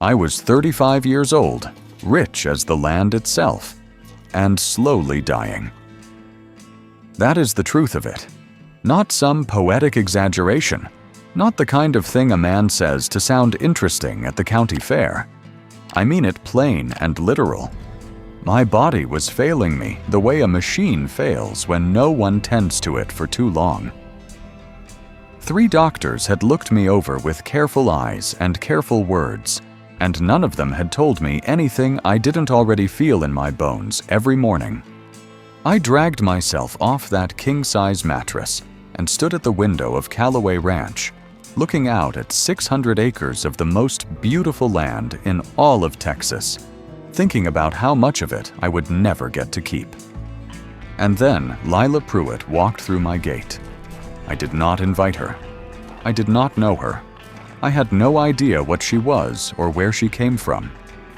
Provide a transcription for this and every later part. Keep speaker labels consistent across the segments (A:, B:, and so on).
A: I was 35 years old, rich as the land itself, and slowly dying. That is the truth of it. Not some poetic exaggeration, not the kind of thing a man says to sound interesting at the county fair. I mean it plain and literal. My body was failing me the way a machine fails when no one tends to it for too long. 3 doctors had looked me over with careful eyes and careful words, and none of them had told me anything I didn't already feel in my bones every morning. I dragged myself off that king-size mattress and stood at the window of Cowboy Ranch, looking out at 600 acres of the most beautiful land in all of Texas, thinking about how much of it I would never get to keep. And then Lila Pruitt walked through my gate. I did not invite her. I did not know her. I had no idea what she was or where she came from.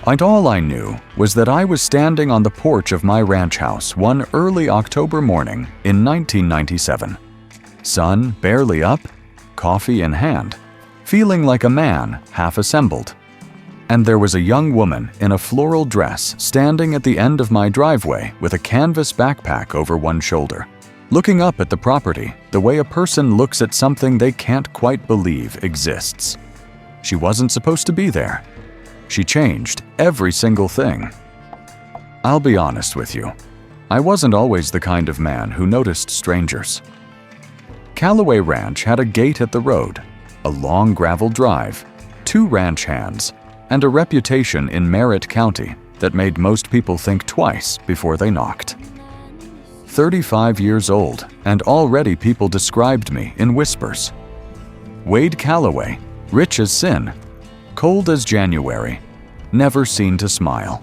A: And all I knew was that I was standing on the porch of my ranch house one early October morning in 1997. Sun barely up, coffee in hand, feeling like a man half assembled. And there was a young woman in a floral dress standing at the end of my driveway with a canvas backpack over one shoulder, looking up at the property the way a person looks at something they can't quite believe exists. She wasn't supposed to be there. She changed every single thing. I'll be honest with you. I wasn't always the kind of man who noticed strangers. Cowboy Ranch had a gate at the road, a long gravel drive, 2 ranch hands, and a reputation in Merritt County that made most people think twice before they knocked. 35 years old, and already people described me in whispers. Wade Calloway, rich as sin, cold as January, never seen to smile.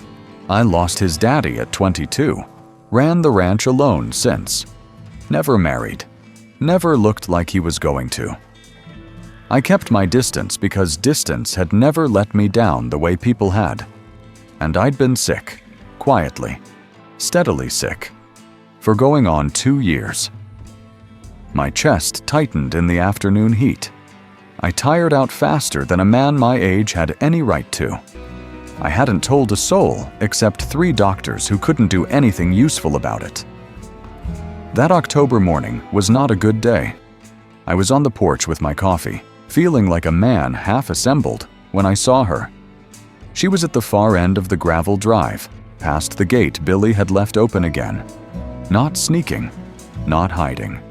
A: I lost his daddy at 22, ran the ranch alone since. Never married, never looked like he was going to. I kept my distance because distance had never let me down the way people had. And I'd been sick, quietly, steadily sick, for going on 2 years. My chest tightened in the afternoon heat. I tired out faster than a man my age had any right to. I hadn't told a soul except 3 doctors who couldn't do anything useful about it. That October morning was not a good day. I was on the porch with my coffee, feeling like a man half assembled when I saw her. She was at the far end of the gravel drive, past the gate Billy had left open again. Not sneaking, not hiding.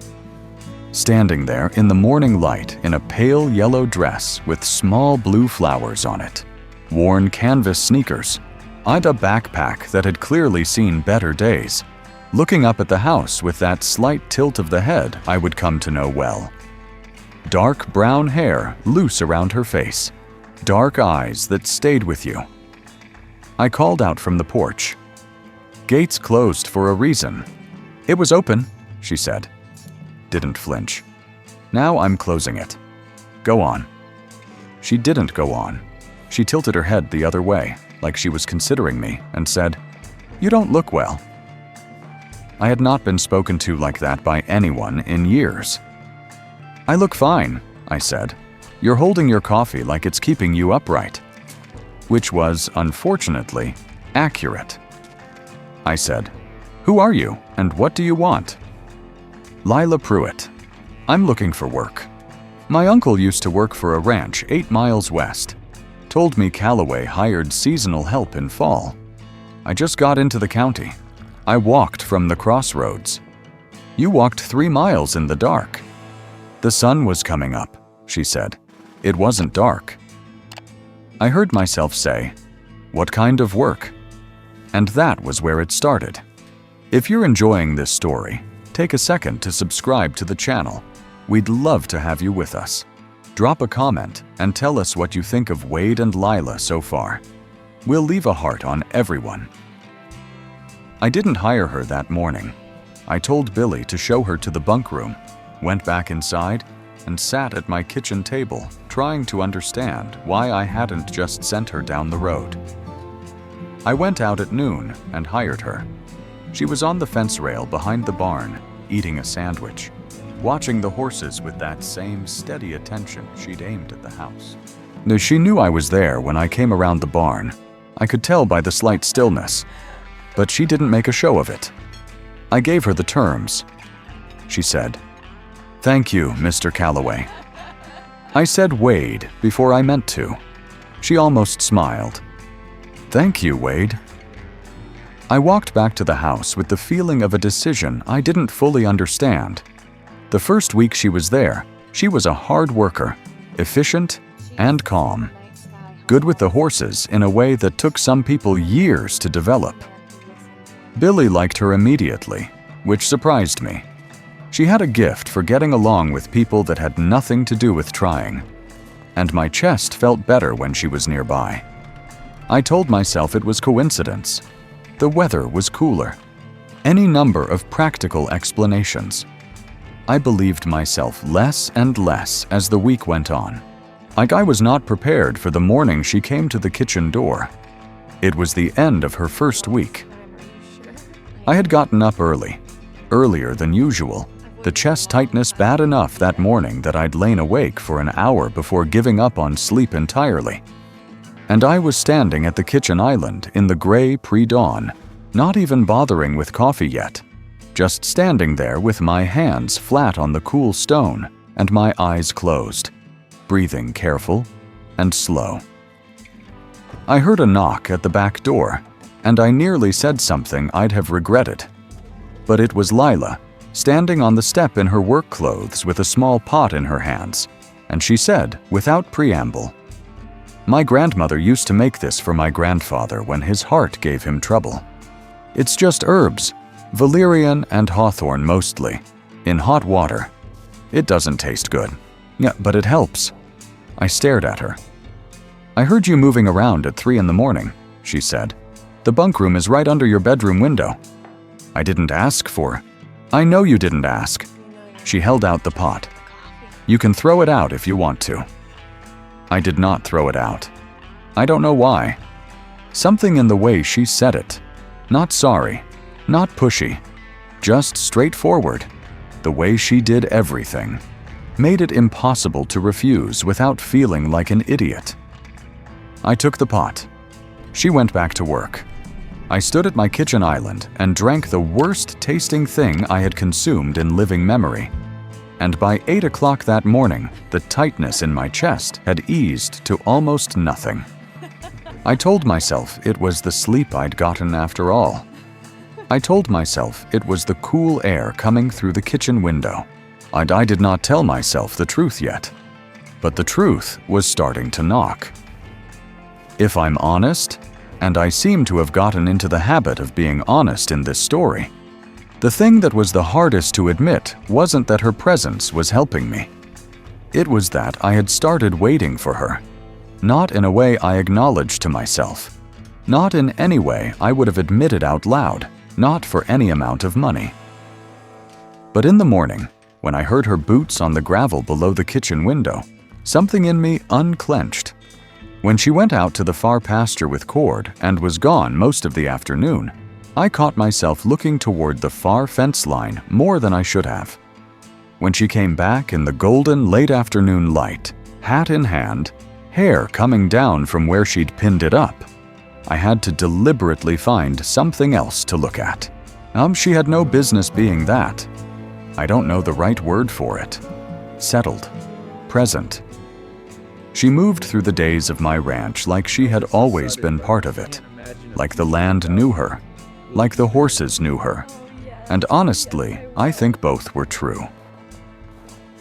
A: Standing there in the morning light in a pale yellow dress with small blue flowers on it, worn canvas sneakers, and a backpack that had clearly seen better days, looking up at the house with that slight tilt of the head I would come to know well. Dark brown hair loose around her face, dark eyes that stayed with you. I called out from the porch. "Gates closed for a reason." "It was open," she said. Didn't flinch. "Now I'm closing it. Go on." She didn't go on. She tilted her head the other way, like she was considering me, and said, "You don't look well." I had not been spoken to like that by anyone in years. "I look fine," I said. "You're holding your coffee like it's keeping you upright." Which was, unfortunately, accurate. I said, "Who are you, and what do you want?" "Lila Pruitt. I'm looking for work. My uncle used to work for a ranch 8 miles west. Told me Calloway hired seasonal help in fall. I just got into the county. I walked from the crossroads. You walked 3 miles in the dark." "The sun was coming up," she said. "It wasn't dark." I heard myself say, "What kind of work?" And that was where it started. If you're enjoying this story, take a second to subscribe to the channel. We'd love to have you with us. Drop a comment and tell us what you think of Wade and Lila so far. We'll leave a heart on everyone. I didn't hire her that morning. I told Billy to show her to the bunk room, went back inside, and sat at my kitchen table trying to understand why I hadn't just sent her down the road. I went out at noon and hired her. She was on the fence rail behind the barn, eating a sandwich, watching the horses with that same steady attention she'd aimed at the house. She knew I was there when I came around the barn. I could tell by the slight stillness, but she didn't make a show of it. I gave her the terms. She said, "Thank you, Mr. Calloway." I said Wade before I meant to. She almost smiled. "Thank you, Wade." I walked back to the house with the feeling of a decision I didn't fully understand. The first week she was there, she was a hard worker, efficient and calm. Good with the horses in a way that took some people years to develop. Billy liked her immediately, which surprised me. She had a gift for getting along with people that had nothing to do with trying, and my chest felt better when she was nearby. I told myself it was coincidence. The weather was cooler. Any number of practical explanations. I believed myself less and less as the week went on. Like I was not prepared for the morning she came to the kitchen door. It was the end of her first week. I had gotten up early, earlier than usual, the chest tightness bad enough that morning that I'd lain awake for an hour before giving up on sleep entirely. And I was standing at the kitchen island in the gray pre-dawn, not even bothering with coffee yet, just standing there with my hands flat on the cool stone and my eyes closed, breathing careful and slow. I heard a knock at the back door, and I nearly said something I'd have regretted. But it was Lila, standing on the step in her work clothes with a small pot in her hands, and she said, without preamble, "My grandmother used to make this for my grandfather when his heart gave him trouble. It's just herbs, valerian and hawthorn mostly, in hot water. It doesn't taste good. Yeah, but it helps." I stared at her. "I heard you moving around at 3 in the morning," she said. "The bunk room is right under your bedroom window." "I didn't ask for." "I know you didn't ask." She held out the pot. "You can throw it out if you want to." I did not throw it out. I don't know why. Something in the way she said it. Not sorry, not pushy, just straightforward. The way she did everything made it impossible to refuse without feeling like an idiot. I took the pot. She went back to work. I stood at my kitchen island and drank the worst tasting thing I had consumed in living memory. And by 8 o'clock that morning, the tightness in my chest had eased to almost nothing. I told myself it was the sleep I'd gotten after all. I told myself it was the cool air coming through the kitchen window. I did not tell myself the truth yet, but the truth was starting to knock. If I'm honest, and I seem to have gotten into the habit of being honest in this story, the thing that was the hardest to admit wasn't that her presence was helping me. It was that I had started waiting for her, not in a way I acknowledged to myself, not in any way I would have admitted out loud, not for any amount of money. But in the morning, when I heard her boots on the gravel below the kitchen window, something in me unclenched. When she went out to the far pasture with Cord and was gone most of the afternoon, I caught myself looking toward the far fence line more than I should have. When she came back in the golden late afternoon light, hat in hand, hair coming down from where she'd pinned it up, I had to deliberately find something else to look at. She had no business being that. I don't know the right word for it. Settled. Present. She moved through the days of my ranch like she had always been part of it, like the land knew her, like the horses knew her, and honestly, I think both were true.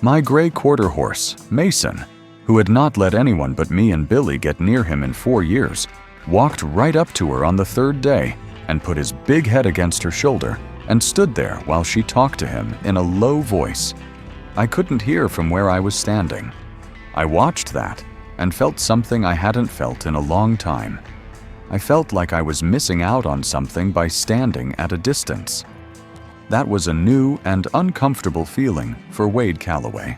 A: My gray quarter horse, Mason, who had not let anyone but me and Billy get near him in 4 years, walked right up to her on the 3rd day and put his big head against her shoulder and stood there while she talked to him in a low voice. I couldn't hear from where I was standing. I watched that and felt something I hadn't felt in a long time. I felt like I was missing out on something by standing at a distance. That was a new and uncomfortable feeling for Wade Calloway.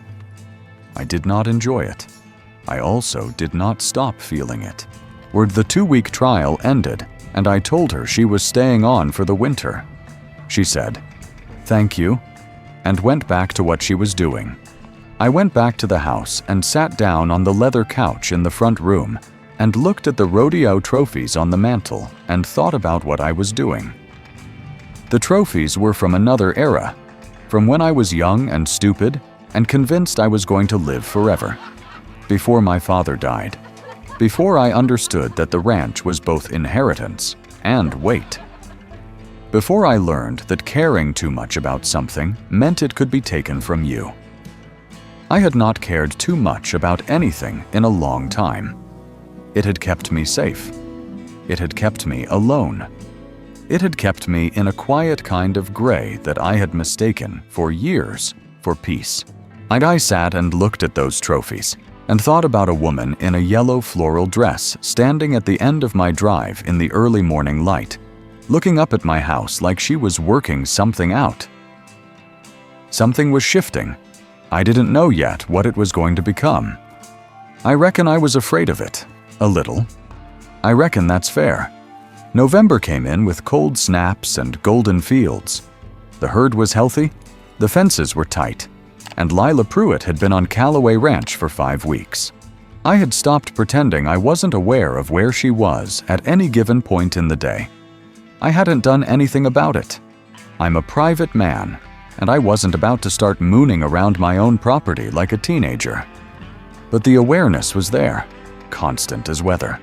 A: I did not enjoy it. I also did not stop feeling it. The 2-week trial ended, and I told her she was staying on for the winter. She said, "Thank you," and went back to what she was doing. I went back to the house and sat down on the leather couch in the front room and looked at the rodeo trophies on the mantel and thought about what I was doing. The trophies were from another era, from when I was young and stupid and convinced I was going to live forever. Before my father died. Before I understood that the ranch was both inheritance and weight. Before I learned that caring too much about something meant it could be taken from you. I had not cared too much about anything in a long time. It had kept me safe. It had kept me alone. It had kept me in a quiet kind of gray that I had mistaken for years for peace. And I sat and looked at those trophies and thought about a woman in a yellow floral dress standing at the end of my drive in the early morning light, looking up at my house like she was working something out. Something was shifting. I didn't know yet what it was going to become. I reckon I was afraid of it, a little. I reckon that's fair. November came in with cold snaps and golden fields. The herd was healthy, the fences were tight, and Lila Pruitt had been on Callaway Ranch for 5 weeks. I had stopped pretending I wasn't aware of where she was at any given point in the day. I hadn't done anything about it. I'm a private man, and I wasn't about to start mooning around my own property like a teenager. But the awareness was there, constant as weather.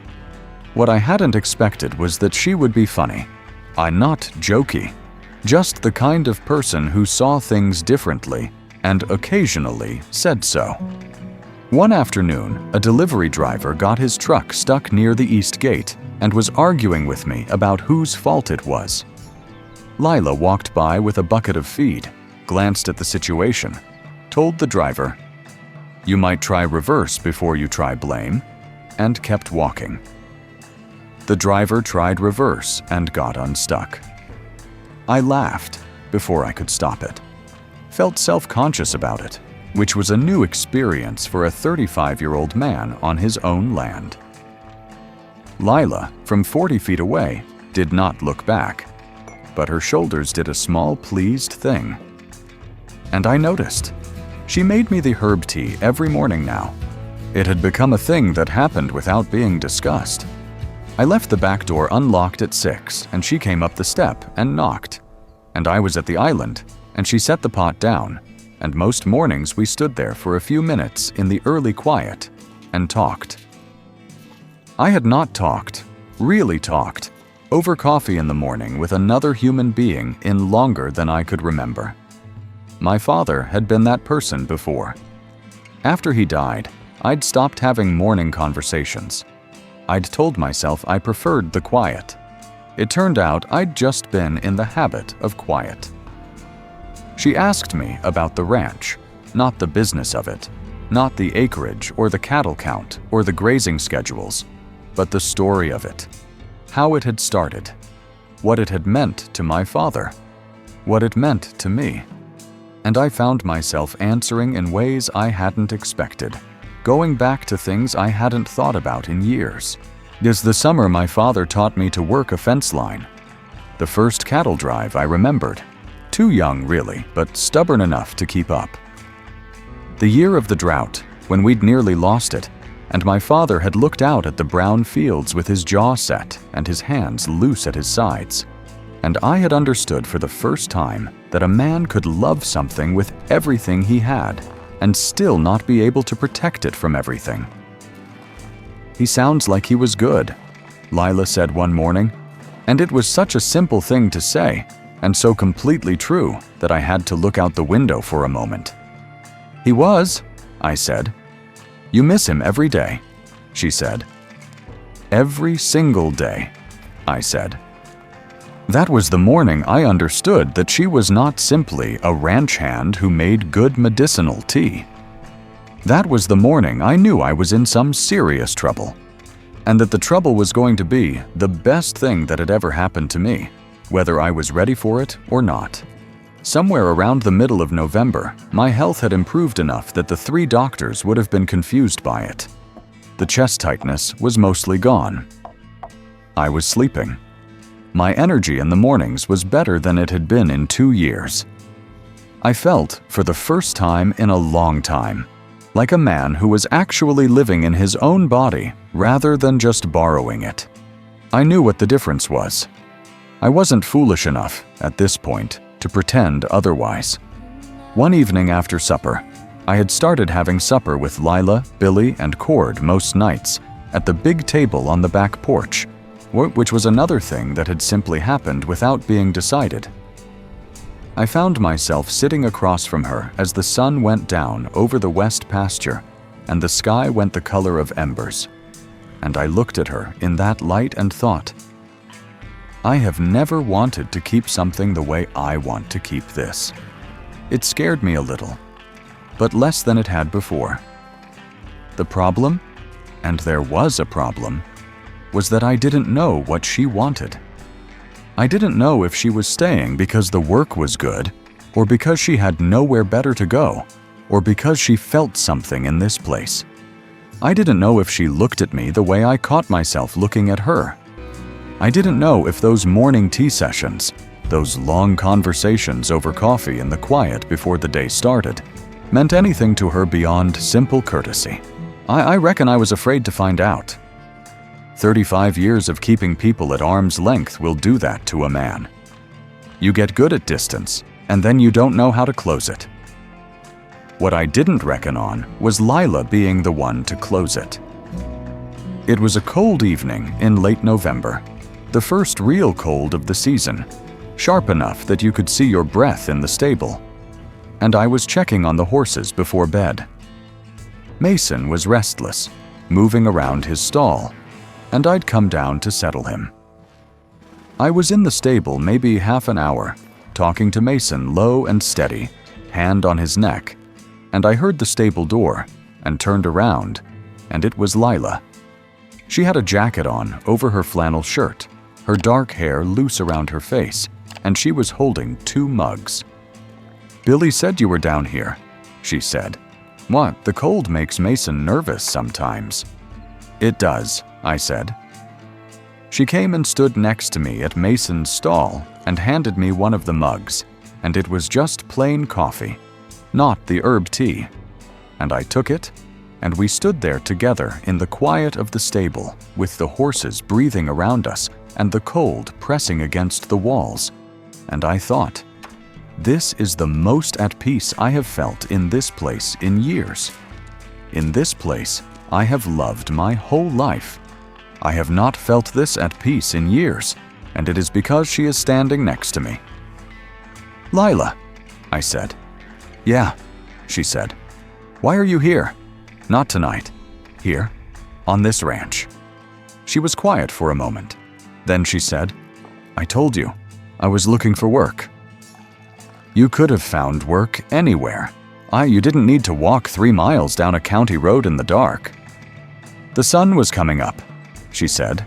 A: What I hadn't expected was that she would be funny. I'm not jokey, just the kind of person who saw things differently and occasionally said so. One afternoon, a delivery driver got his truck stuck near the east gate and was arguing with me about whose fault it was. Lila walked by with a bucket of feed, glanced at the situation, told the driver, "You might try reverse before you try blame," and kept walking. The driver tried reverse and got unstuck. I laughed before I could stop it. Felt self-conscious about it, which was a new experience for a 35-year-old man on his own land. Lila, from 40 feet away, did not look back, but her shoulders did a small pleased thing. And I noticed. She made me the herb tea every morning now. It had become a thing that happened without being discussed. I left the back door unlocked at 6, and she came up the step and knocked. And I was at the island, and she set the pot down, and most mornings we stood there for a few minutes in the early quiet and talked. I had not talked, really talked, over coffee in the morning with another human being in longer than I could remember. My father had been that person before. After he died, I'd stopped having morning conversations. I'd told myself I preferred the quiet. It turned out I'd just been in the habit of quiet. She asked me about the ranch, not the business of it, not the acreage or the cattle count or the grazing schedules, but the story of it, how it had started, what it had meant to my father, what it meant to me. And I found myself answering in ways I hadn't expected, going back to things I hadn't thought about in years. This the summer my father taught me to work a fence line. The first cattle drive I remembered. Too young, really, but stubborn enough to keep up. The year of the drought, when we'd nearly lost it, and my father had looked out at the brown fields with his jaw set and his hands loose at his sides. And I had understood for the first time that a man could love something with everything he had and still not be able to protect it from everything. "He sounds like he was good," Lila said one morning, and it was such a simple thing to say, and so completely true that I had to look out the window for a moment. "He was," I said. "You miss him every day," she said. "Every single day," I said. That was the morning I understood that she was not simply a ranch hand who made good medicinal tea. That was the morning I knew I was in some serious trouble, and that the trouble was going to be the best thing that had ever happened to me, whether I was ready for it or not. Somewhere around the middle of November, my health had improved enough that the 3 doctors would have been confused by it. The chest tightness was mostly gone. I was sleeping. My energy in the mornings was better than it had been in 2 years. I felt, for the first time in a long time, like a man who was actually living in his own body rather than just borrowing it. I knew what the difference was. I wasn't foolish enough, at this point, to pretend otherwise. One evening after supper, I had started having supper with Lila, Billy, and Cord most nights at the big table on the back porch, which was another thing that had simply happened without being decided. I found myself sitting across from her as the sun went down over the west pasture and the sky went the color of embers. And I looked at her in that light and thought, I have never wanted to keep something the way I want to keep this. It scared me a little, but less than it had before. The problem, and there was a problem, was that I didn't know what she wanted. I didn't know if she was staying because the work was good, or because she had nowhere better to go, or because she felt something in this place. I didn't know if she looked at me the way I caught myself looking at her. I didn't know if those morning tea sessions, those long conversations over coffee in the quiet before the day started, meant anything to her beyond simple courtesy. I reckon I was afraid to find out. 35 years of keeping people at arm's length will do that to a man. You get good at distance, and then you don't know how to close it. What I didn't reckon on was Lila being the one to close it. It was a cold evening in late November, the first real cold of the season, sharp enough that you could see your breath in the stable, and I was checking on the horses before bed. Mason was restless, moving around his stall, and I'd come down to settle him. I was in the stable maybe half an hour, talking to Mason low and steady, hand on his neck, and I heard the stable door and turned around, and it was Lila. She had a jacket on over her flannel shirt, her dark hair loose around her face, and she was holding 2 mugs. "Billy said you were down here," she said. "What, the cold makes Mason nervous sometimes." "It does," I said. She came and stood next to me at Mason's stall and handed me one of the mugs, and it was just plain coffee, not the herb tea. And I took it, and we stood there together in the quiet of the stable, with the horses breathing around us and the cold pressing against the walls. And I thought, this is the most at peace I have felt in this place in years. In this place, I have loved my whole life. I have not felt this at peace in years, and it is because she is standing next to me. "Lila," I said. "Yeah," she said. "Why are you here?" "Not tonight. Here, on this ranch." She was quiet for a moment. Then she said, "I told you, I was looking for work." "You could have found work anywhere. You didn't need to walk 3 miles down a county road in the dark." "The sun was coming up," she said,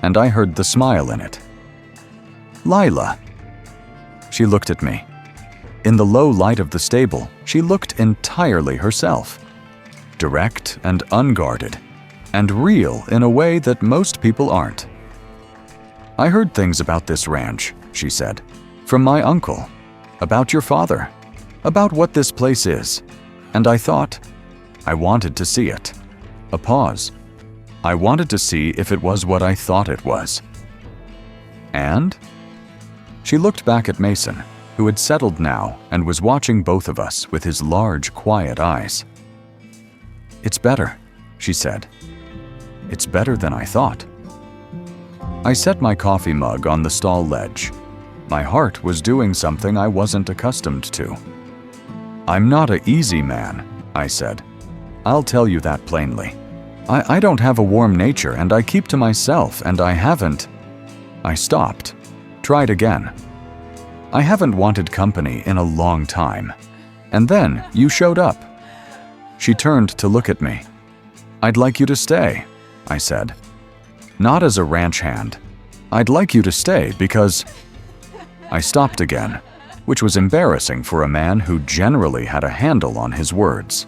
A: and I heard the smile in it. "Lila." She looked at me. In the low light of the stable, she looked entirely herself. Direct and unguarded, and real in a way that most people aren't. "I heard things about this ranch," she said, "from my uncle, about your father, about what this place is, and I thought, I wanted to see it." A pause. "I wanted to see if it was what I thought it was." "And?" She looked back at Mason, who had settled now and was watching both of us with his large, quiet eyes. "It's better," she said. "It's better than I thought." I set my coffee mug on the stall ledge. My heart was doing something I wasn't accustomed to. "I'm not an easy man," I said. "I'll tell you that plainly. I don't have a warm nature, and I keep to myself, and I haven't—" I stopped, tried again. "I haven't wanted company in a long time. And then you showed up." She turned to look at me. "I'd like you to stay," I said. "Not as a ranch hand. I'd like you to stay because—" I stopped again, which was embarrassing for a man who generally had a handle on his words.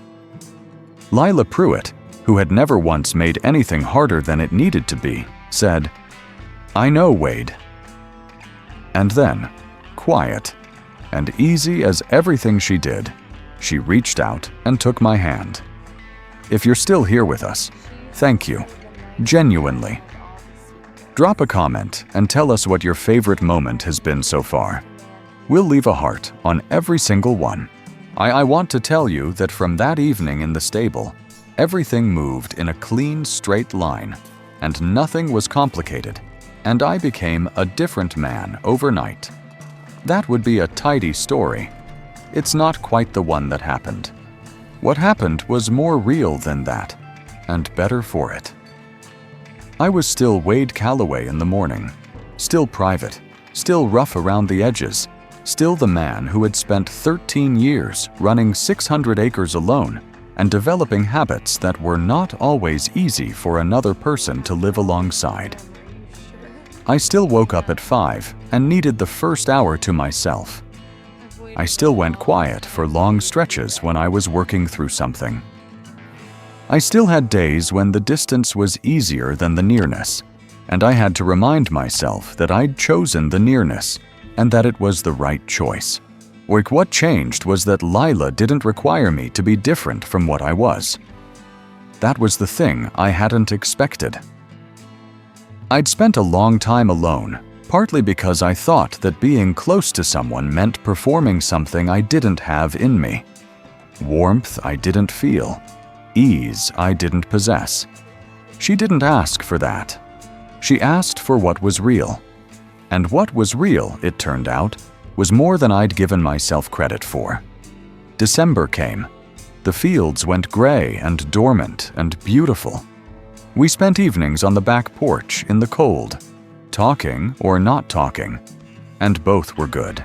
A: Lila Pruitt, who had never once made anything harder than it needed to be, said, "I know, Wade." And then, quiet, and easy as everything she did, she reached out and took my hand. If you're still here with us, thank you. Genuinely. Drop a comment and tell us what your favorite moment has been so far. We'll leave a heart on every single one. I want to tell you that from that evening in the stable, everything moved in a clean, straight line, and nothing was complicated, and I became a different man overnight. That would be a tidy story. It's not quite the one that happened. What happened was more real than that, and better for it. I was still Wade Calloway in the morning, still private, still rough around the edges, still the man who had spent 13 years running 600 acres alone and developing habits that were not always easy for another person to live alongside. I still woke up at 5 and needed the first hour to myself. I still went quiet for long stretches when I was working through something. I still had days when the distance was easier than the nearness, and I had to remind myself that I'd chosen the nearness and that it was the right choice. What changed was that Lila didn't require me to be different from what I was. That was the thing I hadn't expected. I'd spent a long time alone, partly because I thought that being close to someone meant performing something I didn't have in me. Warmth I didn't feel. Ease I didn't possess. She didn't ask for that. She asked for what was real. And what was real, it turned out, was more than I'd given myself credit for. December came. The fields went gray and dormant and beautiful. We spent evenings on the back porch in the cold, talking or not talking, and both were good.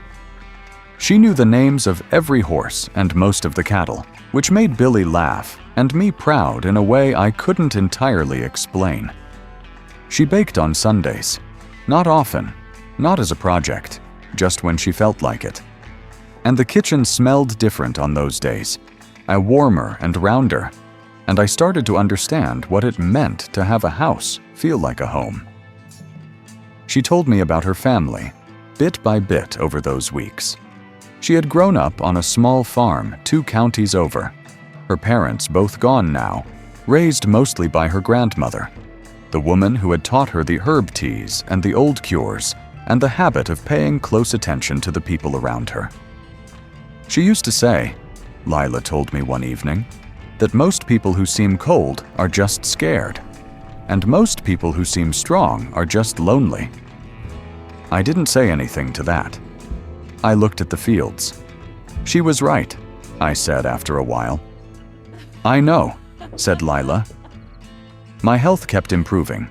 A: She knew the names of every horse and most of the cattle, which made Billy laugh and me proud in a way I couldn't entirely explain. She baked on Sundays. Not often, not as a project, just when she felt like it. And the kitchen smelled different on those days, warmer and rounder, and I started to understand what it meant to have a house feel like a home. She told me about her family, bit by bit over those weeks. She had grown up on a small farm 2 counties over. Her parents both gone now, raised mostly by her grandmother, the woman who had taught her the herb teas and the old cures and the habit of paying close attention to the people around her. She used to say, Lila told me one evening, that most people who seem cold are just scared, and most people who seem strong are just lonely. I didn't say anything to that. I looked at the fields. She was right, I said after a while. I know, said Lila. My health kept improving.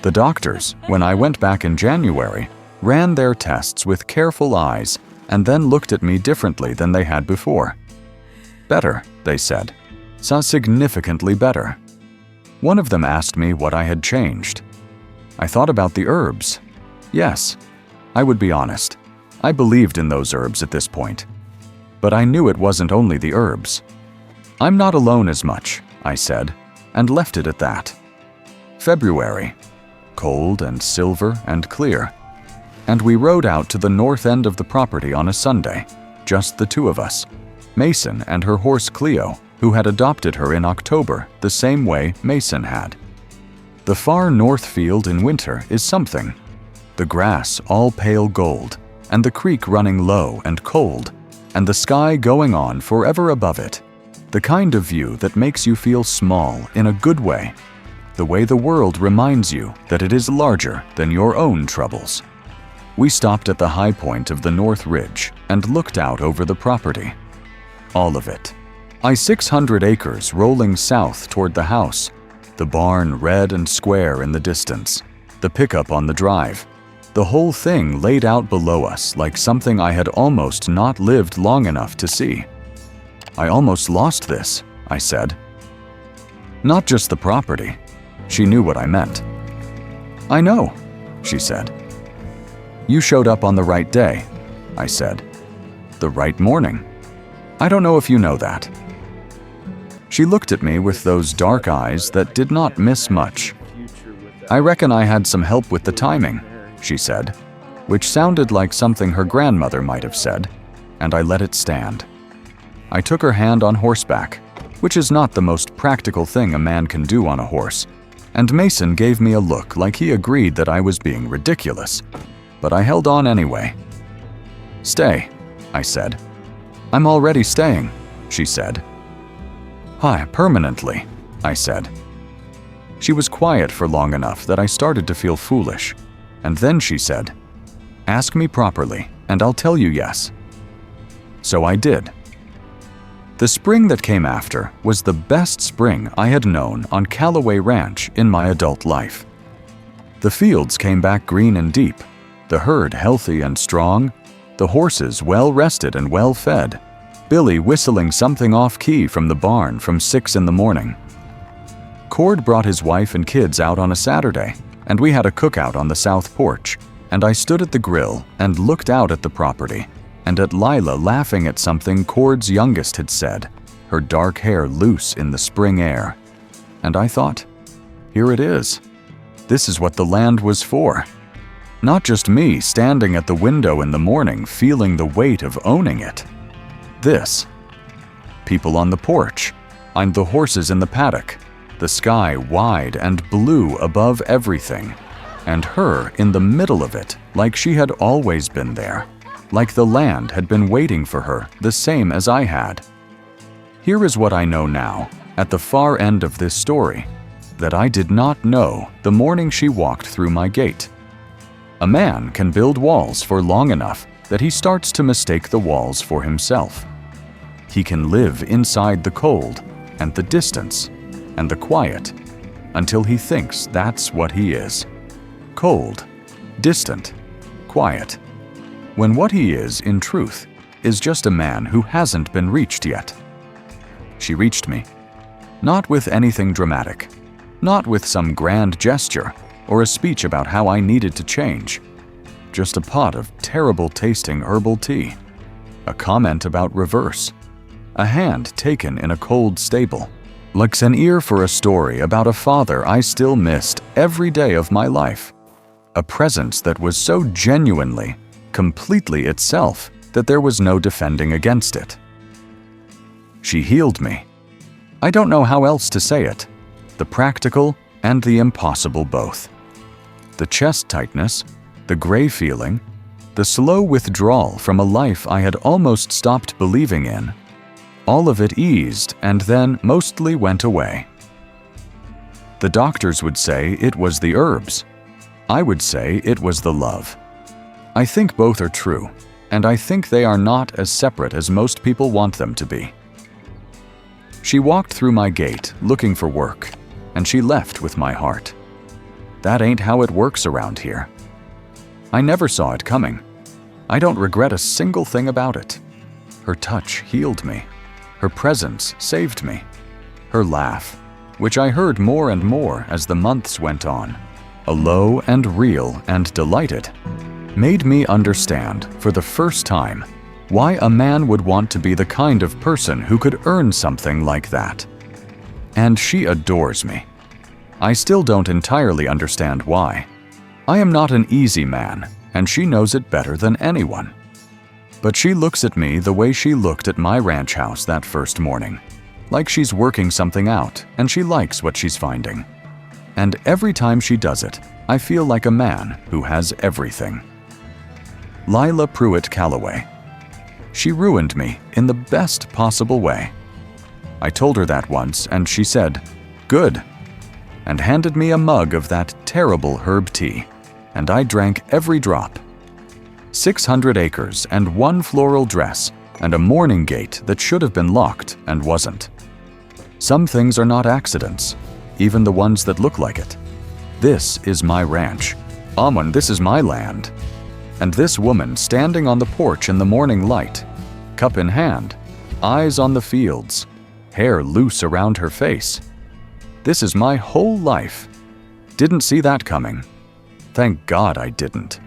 A: The doctors, when I went back in January, ran their tests with careful eyes and then looked at me differently than they had before. Better, they said. Significantly better. One of them asked me what I had changed. I thought about the herbs. Yes, I would be honest. I believed in those herbs at this point. But I knew it wasn't only the herbs. I'm not alone as much, I said, and left it at that. February. Cold and silver and clear. And we rode out to the north end of the property on a Sunday, just the 2 of us, Mason and her horse Cleo, who had adopted her in October the same way Mason had. The far north field in winter is something. The grass all pale gold, and the creek running low and cold, and the sky going on forever above it. The kind of view that makes you feel small in a good way. The way the world reminds you that it is larger than your own troubles. We stopped at the high point of the North Ridge and looked out over the property. All of it. 600 acres rolling south toward the house, the barn red and square in the distance, the pickup on the drive, the whole thing laid out below us like something I had almost not lived long enough to see. I almost lost this, I said. Not just the property. She knew what I meant. I know, she said. You showed up on the right day, I said. The right morning. I don't know if you know that. She looked at me with those dark eyes that did not miss much. I reckon I had some help with the timing, she said, which sounded like something her grandmother might have said. and I let it stand. I took her hand on horseback, which is not the most practical thing a man can do on a horse, and Mason gave me a look like he agreed that I was being ridiculous, but I held on anyway. "Stay," I said. "I'm already staying," she said. "Hi, permanently," I said. She was quiet for long enough that I started to feel foolish, and then she said, "Ask me properly, and I'll tell you yes." So I did. The spring that came after was the best spring I had known on Cowboy Ranch in my adult life. The fields came back green and deep, the herd healthy and strong, the horses well rested and well fed, Billy whistling something off-key from the barn from 6 in the morning. Cord brought his wife and kids out on a Saturday, and we had a cookout on the south porch, and I stood at the grill and looked out at the property, and at Lila laughing at something Cord's youngest had said, her dark hair loose in the spring air. And I thought, here it is. This is what the land was for. Not just me standing at the window in the morning feeling the weight of owning it. This. People on the porch, and the horses in the paddock, the sky wide and blue above everything, and her in the middle of it like she had always been there, like the land had been waiting for her the same as I had. Here is what I know now, at the far end of this story, that I did not know the morning she walked through my gate. A man can build walls for long enough that he starts to mistake the walls for himself. He can live inside the cold and the distance and the quiet until he thinks that's what he is. Cold, distant, quiet. When what he is, in truth, is just a man who hasn't been reached yet. She reached me. Not with anything dramatic, not with some grand gesture or a speech about how I needed to change. Just a pot of terrible-tasting herbal tea, a comment about reverse, a hand taken in a cold stable, like an ear for a story about a father I still missed every day of my life, a presence that was so genuinely, completely itself that there was no defending against it. She healed me. I don't know how else to say it, the practical and the impossible both. The chest tightness, the gray feeling, the slow withdrawal from a life I had almost stopped believing in, all of it eased and then mostly went away. The doctors would say it was the herbs. I would say it was the love. I think both are true, and I think they are not as separate as most people want them to be. She walked through my gate looking for work, and she left with my heart. That ain't how it works around here. I never saw it coming. I don't regret a single thing about it. Her touch healed me. Her presence saved me. Her laugh, which I heard more and more as the months went on, a low and real and delighted, made me understand for the first time why a man would want to be the kind of person who could earn something like that. And she adores me. I still don't entirely understand why. I am not an easy man, and she knows it better than anyone. But she looks at me the way she looked at my ranch house that first morning, like she's working something out and she likes what she's finding. And every time she does it, I feel like a man who has everything. Lila Pruitt Calloway. She ruined me in the best possible way. I told her that once and she said, "Good," and handed me a mug of that terrible herb tea, and I drank every drop. 600 acres and one floral dress and a morning gate that should have been locked and wasn't. Some things are not accidents, even the ones that look like it. This is my ranch. Amon, this is my land. And this woman standing on the porch in the morning light, cup in hand, eyes on the fields, hair loose around her face. This is my whole life. Didn't see that coming. Thank God I didn't.